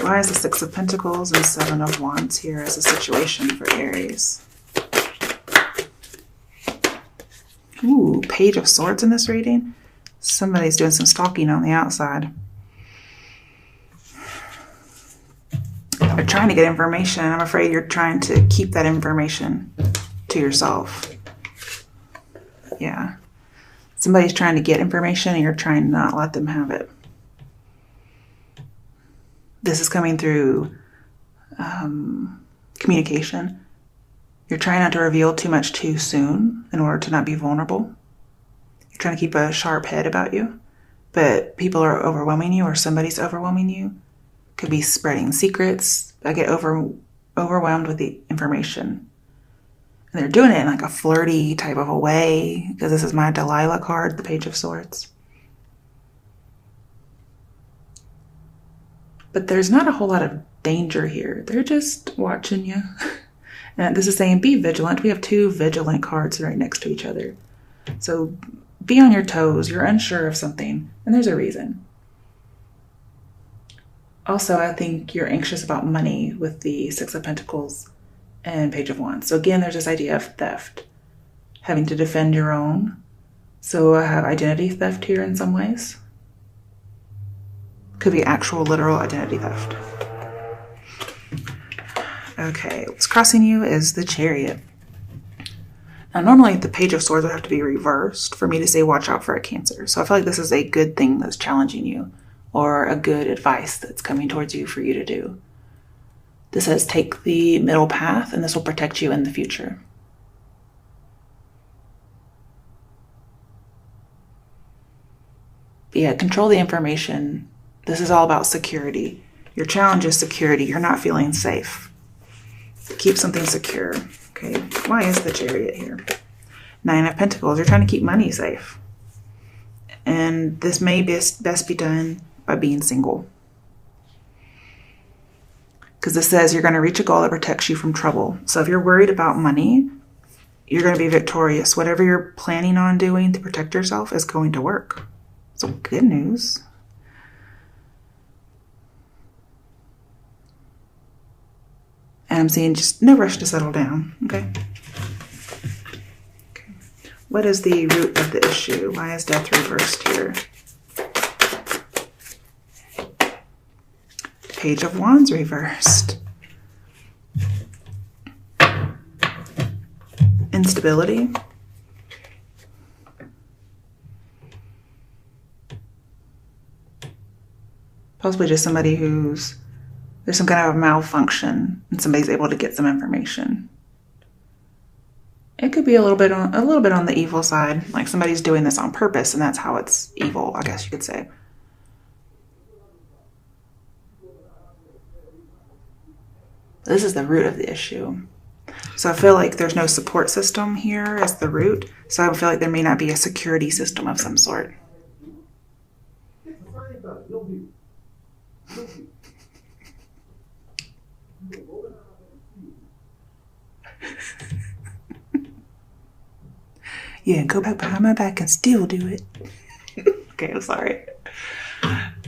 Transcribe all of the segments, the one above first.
Why is the Six of Pentacles and Seven of Wands here as a situation for Aries? Ooh, Page of Swords in this reading. Somebody's doing some stalking on the outside. They're trying to get information. I'm afraid you're trying to keep that information to yourself. Yeah. Somebody's trying to get information and you're trying to not let them have it. This is coming through communication. You're trying not to reveal too much too soon in order to not be vulnerable. You're trying to keep a sharp head about you, but people are overwhelming you or somebody's overwhelming you. Could be spreading secrets. I get overwhelmed with the information. And they're doing it in like a flirty type of a way, because this is my Delilah card, the Page of Swords. But there's not a whole lot of danger here. They're just watching you. And this is saying be vigilant. We have two vigilant cards right next to each other. So be on your toes. You're unsure of something, and there's a reason. Also, I think you're anxious about money with the Six of Pentacles and Page of Wands. So again, there's this idea of theft, having to defend your own. So I have identity theft here in some ways. Could be actual literal identity theft. Okay, what's crossing you is the Chariot. Now, normally the Page of Swords would have to be reversed for me to say watch out for a Cancer. So I feel like this is a good thing that's challenging you, or a good advice that's coming towards you for you to do. This says take the middle path and this will protect you in the future. But yeah, control the information. This is all about security. Your challenge is security. You're not feeling safe. Keep something secure. Okay, why is the Chariot here? Nine of Pentacles. You're trying to keep money safe. And this may best be done by being single. Because this says you're going to reach a goal that protects you from trouble. So if you're worried about money, you're going to be victorious. Whatever you're planning on doing to protect yourself is going to work. So good news. And I'm seeing just no rush to settle down. Okay. Okay. What is the root of the issue? Why is death reversed here? Page of Wands reversed. Instability. Possibly just somebody who's, there's some kind of a malfunction and somebody's able to get some information. It could be a little bit on the evil side, like somebody's doing this on purpose and that's how it's evil, I guess you could say. This is the root of the issue. So I feel like there's no support system here as the root. So I feel like there may not be a security system of some sort. Yeah, go back behind my back and still do it. Okay, I'm sorry.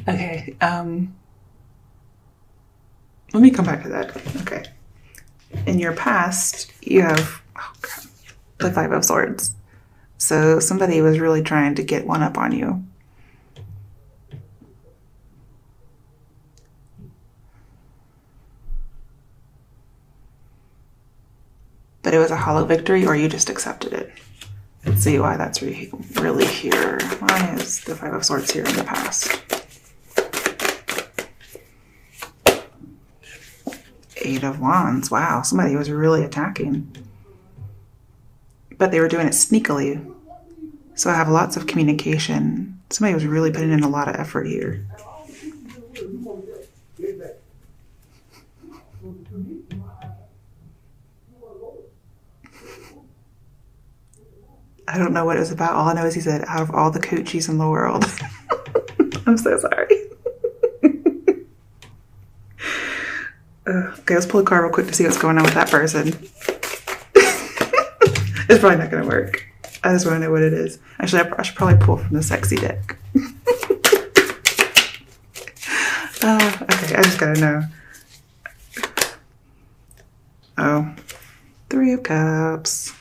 Okay, let me come back to that. Okay. In your past, you have the Five of Swords. So somebody was really trying to get one up on you. But it was a hollow victory, or you just accepted it. Let's see why that's really here. Why is the Five of Swords here in the past? Eight of Wands. Wow, somebody was really attacking. But they were doing it sneakily. So I have lots of communication. Somebody was really putting in a lot of effort here. I don't know what it was about. All I know is he said, out of all the coochies in the world. I'm so sorry. Okay, let's pull a card real quick to see what's going on with that person. It's probably not going to work. I just want to know what it is. Actually, I should probably pull from the sexy deck. Okay, I just gotta know. Oh, 3 of Cups.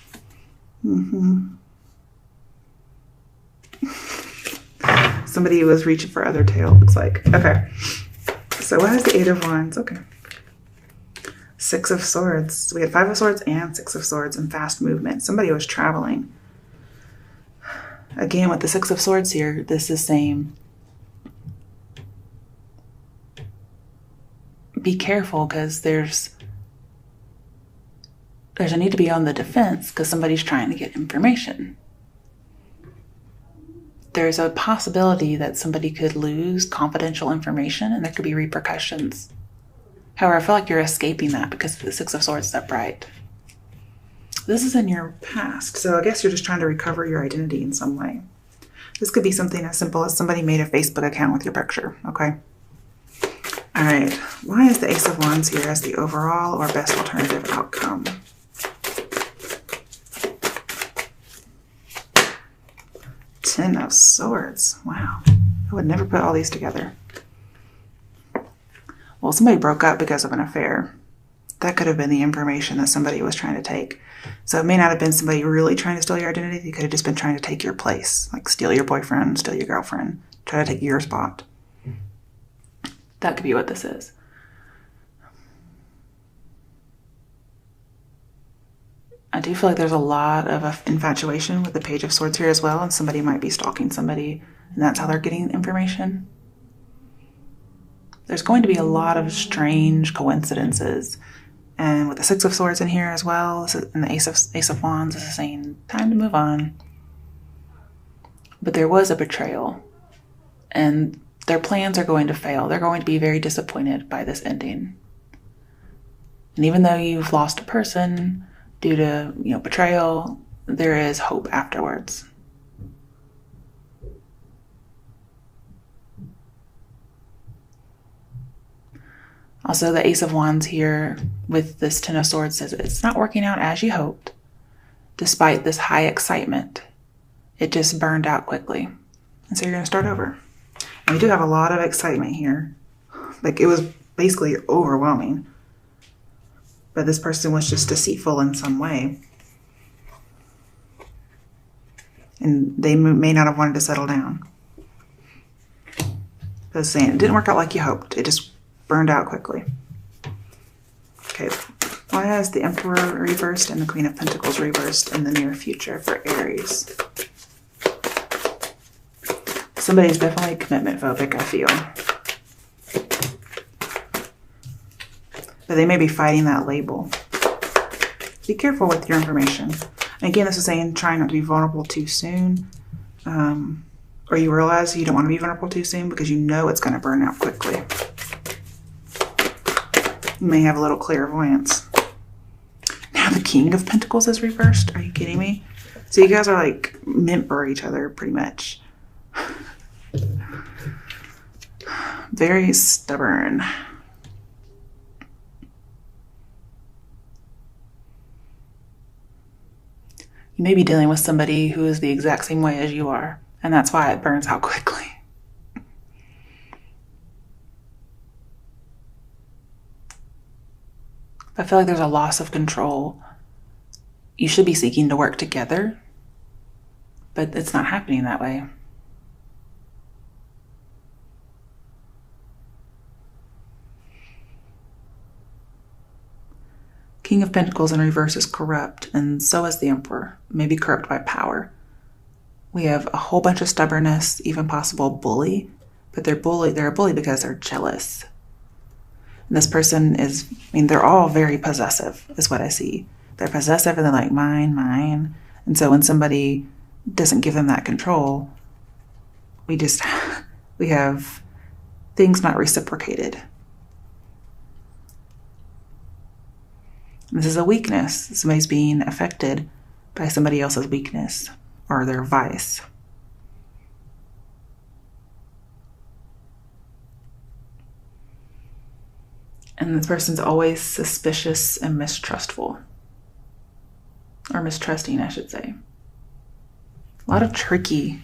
Somebody was reaching for other tail, looks like. Okay. So what has the 8 of Wands? Okay. 6 of Swords. So we had 5 of Swords and 6 of Swords and fast movement. Somebody was traveling. Again, with the 6 of Swords here, this is saying be careful because there's a need to be on the defense because somebody's trying to get information. There's a possibility that somebody could lose confidential information and there could be repercussions. However, I feel like you're escaping that because of the 6 of Swords upright. This is in your past, so I guess you're just trying to recover your identity in some way. This could be something as simple as somebody made a Facebook account with your picture, okay? All right, why is the Ace of Wands here as the overall or best alternative outcome? Ten of Swords. Wow. I would never put all these together. Well, somebody broke up because of an affair. That could have been the information that somebody was trying to take. So it may not have been somebody really trying to steal your identity. They could have just been trying to take your place, like steal your boyfriend, steal your girlfriend, try to take your spot. That could be what this is. I do feel like there's a lot of infatuation with the Page of Swords here as well, and somebody might be stalking somebody, and that's how they're getting information. There's going to be a lot of strange coincidences, and with the 6 of Swords in here as well, and the Ace of Wands, this is saying time to move on. But there was a betrayal, and their plans are going to fail. They're going to be very disappointed by this ending. And even though you've lost a person due to, betrayal, there is hope afterwards. Also, the Ace of Wands here with this 10 of Swords says it's not working out as you hoped. Despite this high excitement, it just burned out quickly. And so you're going to start over. And we do have a lot of excitement here. Like, it was basically overwhelming. But this person was just deceitful in some way. And they may not have wanted to settle down. I was saying, it didn't work out like you hoped. It just burned out quickly. Okay, why has the Emperor reversed and the Queen of Pentacles reversed in the near future for Aries? Somebody's definitely commitment phobic, I feel. But they may be fighting that label. Be careful with your information. And again, this is saying try not to be vulnerable too soon. Or you realize you don't want to be vulnerable too soon because you know it's going to burn out quickly. You may have a little clairvoyance. Now the King of Pentacles is reversed. Are you kidding me? So you guys are like meant for each other pretty much. Very stubborn. You may be dealing with somebody who is the exact same way as you are, and that's why it burns out quickly. I feel like there's a loss of control. You should be seeking to work together, but it's not happening that way. King of Pentacles in reverse is corrupt, and so is the Emperor, maybe corrupt by power. We have a whole bunch of stubbornness, even possible bully, but they're a bully because they're jealous. And this person is, they're all very possessive, is what I see. They're possessive and they're like, mine, mine. And so when somebody doesn't give them that control, we have things not reciprocated. This is a weakness. Somebody's being affected by somebody else's weakness or their vice. And this person's always suspicious and mistrustful. Or mistrusting, I should say. A lot of tricky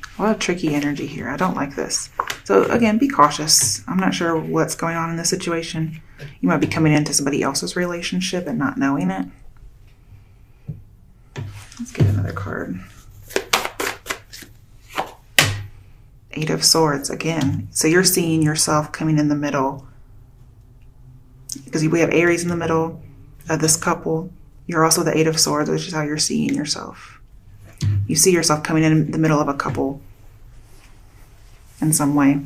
energy here. I don't like this. So again, be cautious. I'm not sure what's going on in this situation. You might be coming into somebody else's relationship and not knowing it. Let's get another card. Eight of Swords again. So you're seeing yourself coming in the middle. Because we have Aries in the middle of this couple. You're also the Eight of Swords, which is how you're seeing yourself. You see yourself coming in the middle of a couple in some way.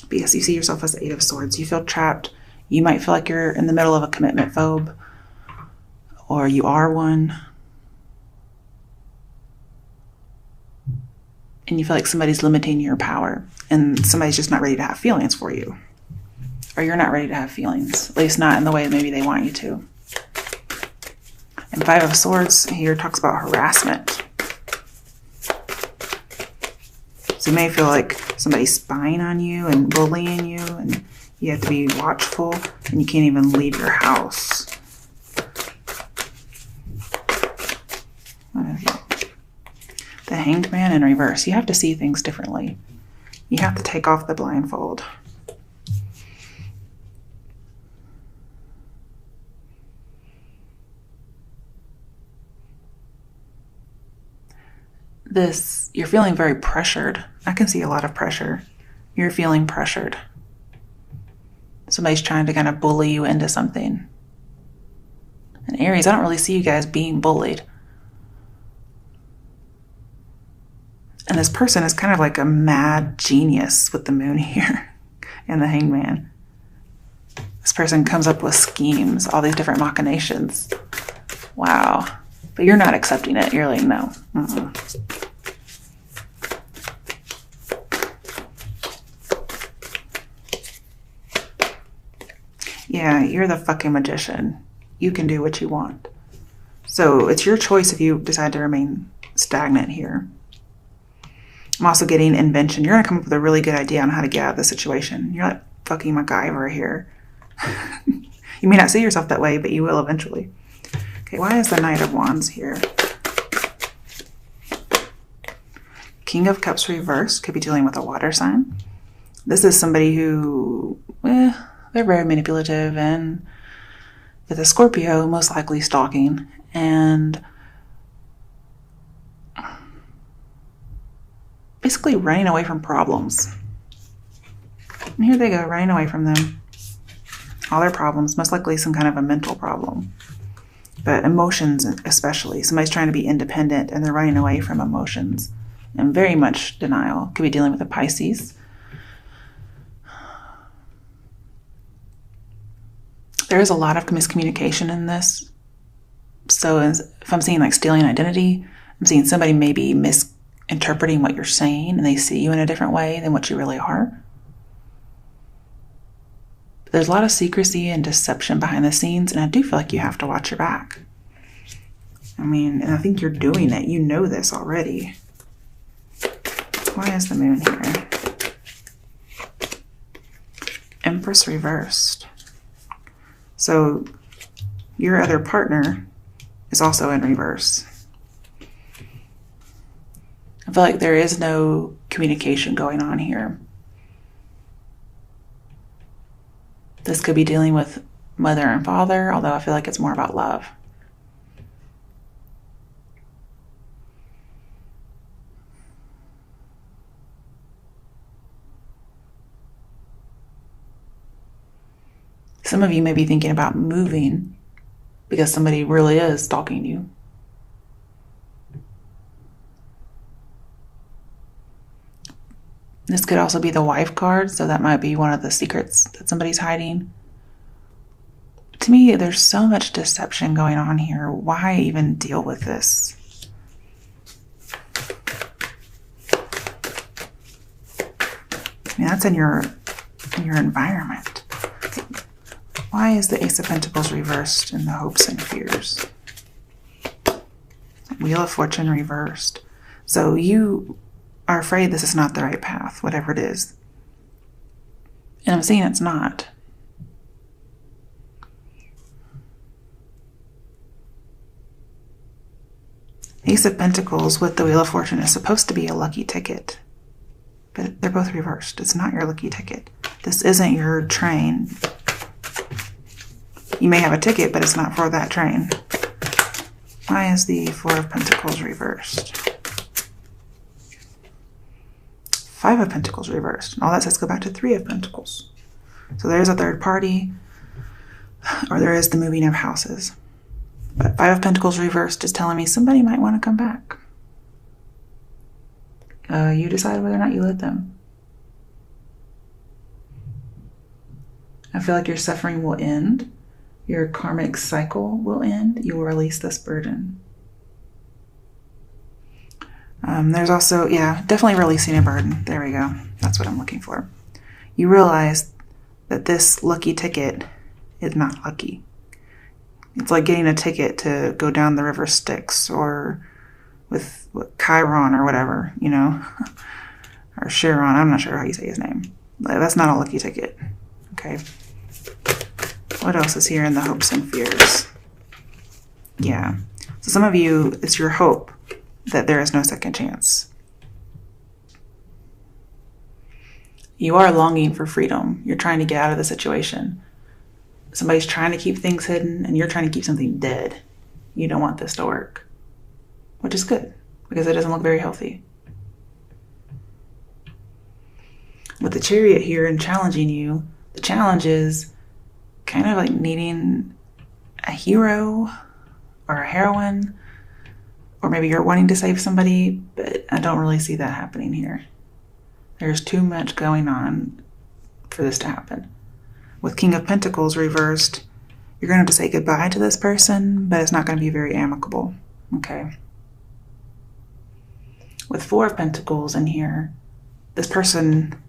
But yes, you see yourself as the Eight of Swords. You feel trapped. You might feel like you're in the middle of a commitment phobe, or you are one. And you feel like somebody's limiting your power, and somebody's just not ready to have feelings for you. Or you're not ready to have feelings, at least not in the way maybe they want you to. And Five of Swords here talks about harassment. So you may feel like somebody's spying on you and bullying you, and you have to be watchful, and you can't even leave your house. The Hanged Man in reverse. You have to see things differently. You have to take off the blindfold. You're feeling very pressured. I can see a lot of pressure. You're feeling pressured. Somebody's trying to kind of bully you into something. And Aries, I don't really see you guys being bullied. And this person is kind of like a mad genius with the moon here and the Hanged Man. This person comes up with schemes, all these different machinations. Wow. But you're not accepting it. You're like, no. Yeah, you're the fucking magician. You can do what you want. So it's your choice if you decide to remain stagnant here. I'm also getting invention. You're going to come up with a really good idea on how to get out of the situation. You're like fucking MacGyver here. You may not see yourself that way, but you will eventually. Okay, why is the Knight of Wands here? King of Cups reversed. Could be dealing with a water sign. This is somebody who, they're very manipulative, and with a Scorpio, most likely stalking. And basically running away from problems. And here they go, running away from them. All their problems, most likely some kind of a mental problem. But emotions especially. Somebody's trying to be independent and they're running away from emotions. And very much denial. Could be dealing with a Pisces. There is a lot of miscommunication in this. So if I'm seeing like stealing identity, I'm seeing somebody maybe misinterpreting what you're saying and they see you in a different way than what you really are. But there's a lot of secrecy and deception behind the scenes, and I do feel like you have to watch your back. I mean, and I think you're doing it. You know this already. Why is the moon here? Empress reversed. So your other partner is also in reverse. I feel like there is no communication going on here. This could be dealing with mother and father, although I feel like it's more about love. Some of you may be thinking about moving because somebody really is stalking you. This could also be the wife card, so that might be one of the secrets that somebody's hiding. To me, there's so much deception going on here. Why even deal with this? I mean, that's in your environment. Why is the Ace of Pentacles reversed in the hopes and fears? Wheel of Fortune reversed. So you are afraid this is not the right path, whatever it is. And I'm seeing it's not. Ace of Pentacles with the Wheel of Fortune is supposed to be a lucky ticket. but they're both reversed. It's not your lucky ticket. This isn't your train. You may have a ticket, but it's not for that train. Why is the Four of Pentacles reversed? Five of Pentacles reversed. And all that says go back to Three of Pentacles. So there's a third party, or there is the moving of houses. But Five of Pentacles reversed is telling me somebody might want to come back. You decide whether or not you let them. I feel like your suffering will end. Your karmic cycle will end. You will release this burden. There's also, yeah, definitely releasing a burden. There we go. That's what I'm looking for. You realize that this lucky ticket is not lucky. It's like getting a ticket to go down the river Styx or with Chiron or whatever, you know, or Chiron. I'm not sure how you say his name. That's not a lucky ticket. Okay. What else is here in the hopes and fears? Yeah. So some of you, it's your hope that there is no second chance. You are longing for freedom. You're trying to get out of the situation. Somebody's trying to keep things hidden and you're trying to keep something dead. You don't want this to work, which is good because it doesn't look very healthy. With the Chariot here and challenging you, the challenge is kind of like needing a hero or a heroine, or maybe you're wanting to save somebody, but I don't really see that happening here. There's too much going on for this to happen. With King of Pentacles reversed, you're going to have to say goodbye to this person, but it's not going to be very amicable. Okay. With Four of Pentacles in here, this person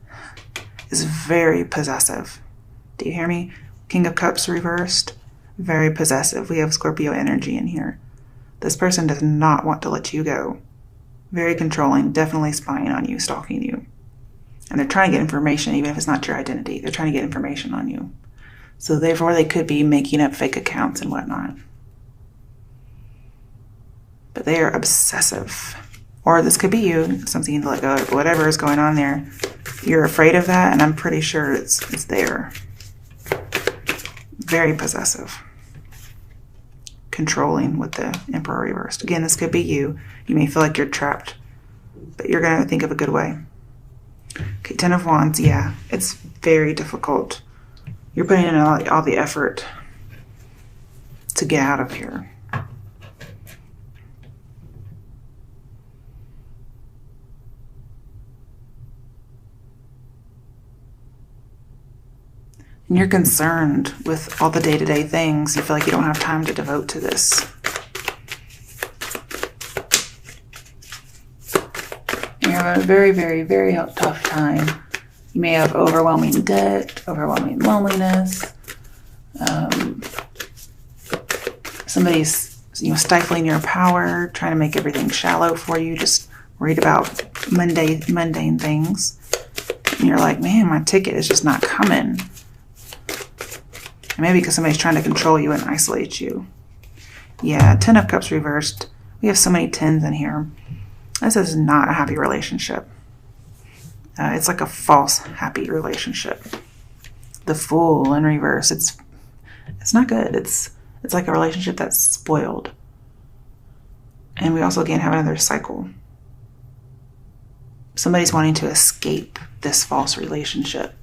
is very possessive. Do you hear me? King of Cups reversed, very possessive. We have Scorpio energy in here. This person does not want to let you go. Very controlling, definitely spying on you, stalking you. And they're trying to get information, even if it's not your identity. They're trying to get information on you. So therefore, they could be making up fake accounts and whatnot. But they are obsessive. Or this could be you, something like whatever is going on there. You're afraid of that, and I'm pretty sure it's there. Very possessive. Controlling with the Emperor reversed. Again, this could be you. You may feel like you're trapped, but you're going to think of a good way. Okay, Ten of Wands, yeah, it's very difficult. You're putting in all the effort to get out of here. And you're concerned with all the day-to-day things. You feel like you don't have time to devote to this. You have a very, very, very tough time. You may have overwhelming debt, overwhelming loneliness. Somebody's stifling your power, trying to make everything shallow for you, just worried about mundane things. And you're like, man, my ticket is just not coming. And maybe because somebody's trying to control you and isolate you. Yeah, Ten of Cups reversed. We have so many tens in here. This is not a happy relationship. It's like a false happy relationship. The Fool in reverse. It's not good. It's like a relationship that's spoiled. And we also again have another cycle. Somebody's wanting to escape this false relationship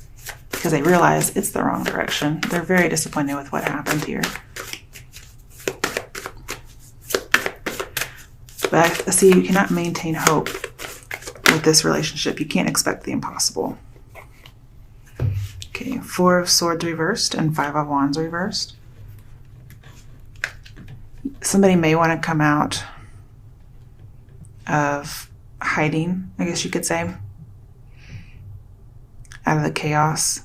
because they realize it's the wrong direction. They're very disappointed with what happened here. But I see you cannot maintain hope with this relationship. You can't expect the impossible. Okay, Four of Swords reversed and Five of Wands reversed. Somebody may want to come out of hiding, I guess you could say, out of the chaos.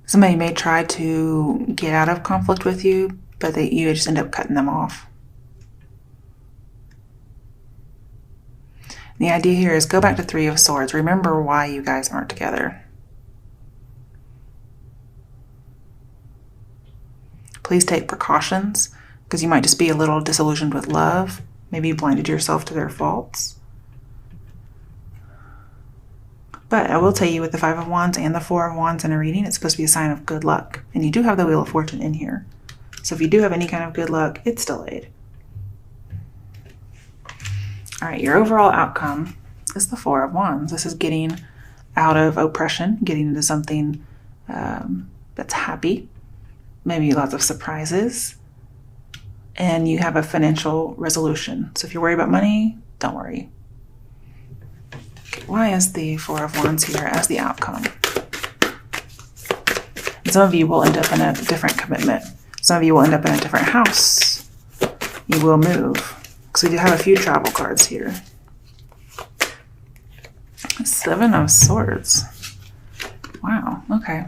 Somebody may try to get out of conflict with you, but you just end up cutting them off. The idea here is go back to Three of Swords. Remember why you guys aren't together. Please take precautions because you might just be a little disillusioned with love. Maybe you blinded yourself to their faults. But I will tell you with the Five of Wands and the Four of Wands in a reading, it's supposed to be a sign of good luck. And you do have the Wheel of Fortune in here. So if you do have any kind of good luck, it's delayed. All right, your overall outcome is the Four of Wands. This is getting out of oppression, getting into something that's happy, maybe lots of surprises, and you have a financial resolution. So if you're worried about money, don't worry. Okay, why is the Four of Wands here as the outcome? And some of you will end up in a different commitment. Some of you will end up in a different house. You will move. So we do have a few travel cards here. Seven of Swords. Wow, okay.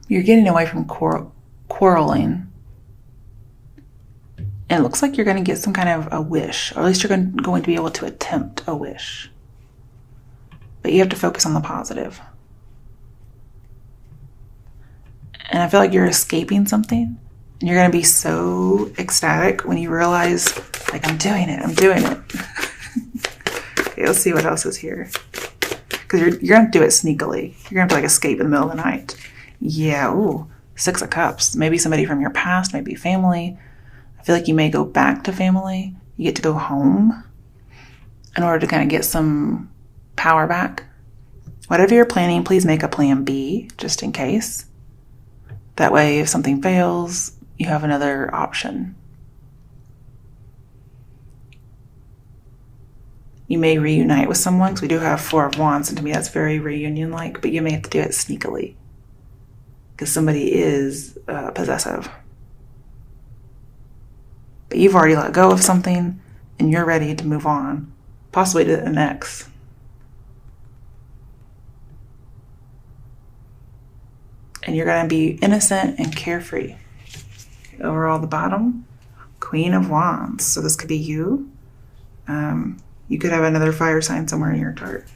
You're getting away from quarreling. And it looks like you're going to get some kind of a wish, or at least you're going to be able to attempt a wish. But you have to focus on the positive. And I feel like you're escaping something. And you're going to be so ecstatic when you realize, like, I'm doing it. Okay, let's see what else is here. Because you're going to do it sneakily. You're going to like escape in the middle of the night. Yeah, ooh, Six of Cups. Maybe somebody from your past, maybe family. I feel like you may go back to family. You get to go home in order to kind of get some power back. Whatever you're planning, please make a plan B, just in case. That way, if something fails, you have another option. You may reunite with someone, because we do have Four of Wands, and to me that's very reunion-like, but you may have to do it sneakily, because somebody is possessive. But you've already let go of something, and you're ready to move on, possibly to the next. And you're going to be innocent and carefree. Overall, the bottom, Queen of Wands. So this could be you. You could have another fire sign somewhere in your chart.